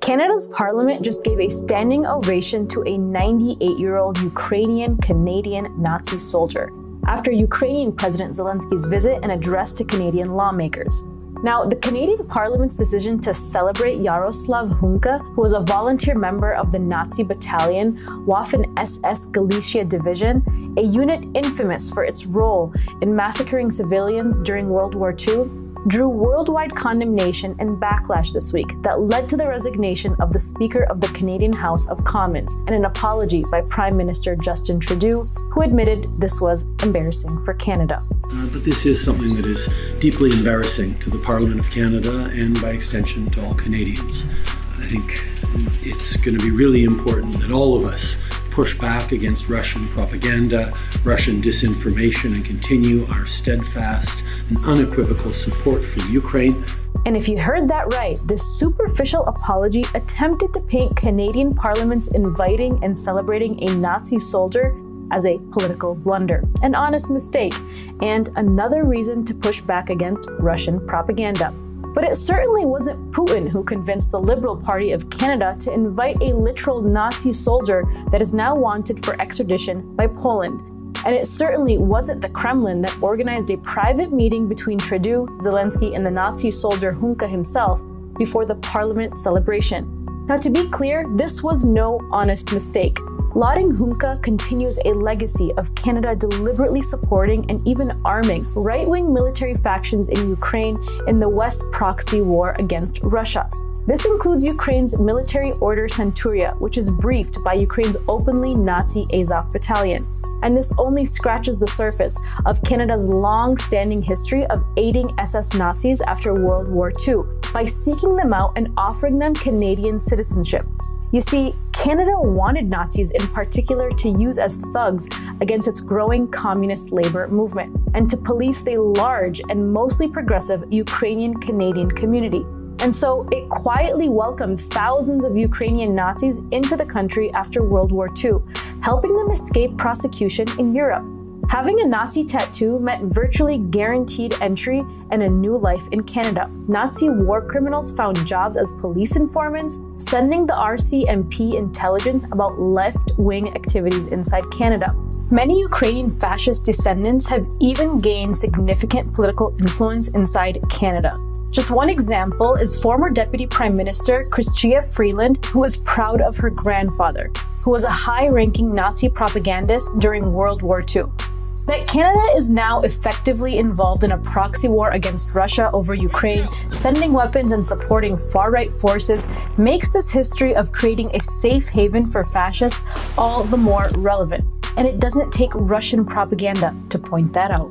Canada's parliament just gave a standing ovation to a 98-year-old Ukrainian-Canadian Nazi soldier after Ukrainian President Zelensky's visit and address to Canadian lawmakers. Now, the Canadian Parliament's decision to celebrate Yaroslav Hunka, who was a volunteer member of the Nazi battalion Waffen-SS Galicia Division, a unit infamous for its role in massacring civilians during World War II, drew worldwide condemnation and backlash this week that led to the resignation of the Speaker of the Canadian House of Commons and an apology by Prime Minister Justin Trudeau, who admitted this was embarrassing for Canada. But this is something that is deeply embarrassing to the Parliament of Canada and by extension to all Canadians. I think it's going to be really important that all of us push back against Russian propaganda, Russian disinformation, and continue our steadfast and unequivocal support for Ukraine. And if you heard that right, this superficial apology attempted to paint Canadian Parliament's inviting and celebrating a Nazi soldier as a political blunder, an honest mistake, and another reason to push back against Russian propaganda. But it certainly wasn't Putin who convinced the Liberal Party of Canada to invite a literal Nazi soldier that is now wanted for extradition by Poland. And it certainly wasn't the Kremlin that organized a private meeting between Trudeau, Zelensky, and the Nazi soldier Hunka himself before the Parliament celebration. Now, to be clear, this was no honest mistake. Lauding Hunka continues a legacy of Canada deliberately supporting and even arming right-wing military factions in Ukraine in the West proxy war against Russia. This includes Ukraine's military order Centuria, which is briefed by Ukraine's openly Nazi Azov battalion. And this only scratches the surface of Canada's long-standing history of aiding SS Nazis after World War II by seeking them out and offering them Canadian citizenship. You see, Canada wanted Nazis in particular to use as thugs against its growing communist labor movement and to police the large and mostly progressive Ukrainian-Canadian community. And so it quietly welcomed thousands of Ukrainian Nazis into the country after World War II, helping them escape prosecution in Europe. Having a Nazi tattoo meant virtually guaranteed entry and a new life in Canada. Nazi war criminals found jobs as police informants, sending the RCMP intelligence about left-wing activities inside Canada. Many Ukrainian fascist descendants have even gained significant political influence inside Canada. Just one example is former Deputy Prime Minister Chrystia Freeland, who was proud of her grandfather, who was a high-ranking Nazi propagandist during World War II. That Canada is now effectively involved in a proxy war against Russia over Ukraine, sending weapons and supporting far-right forces, makes this history of creating a safe haven for fascists all the more relevant. And it doesn't take Russian propaganda to point that out.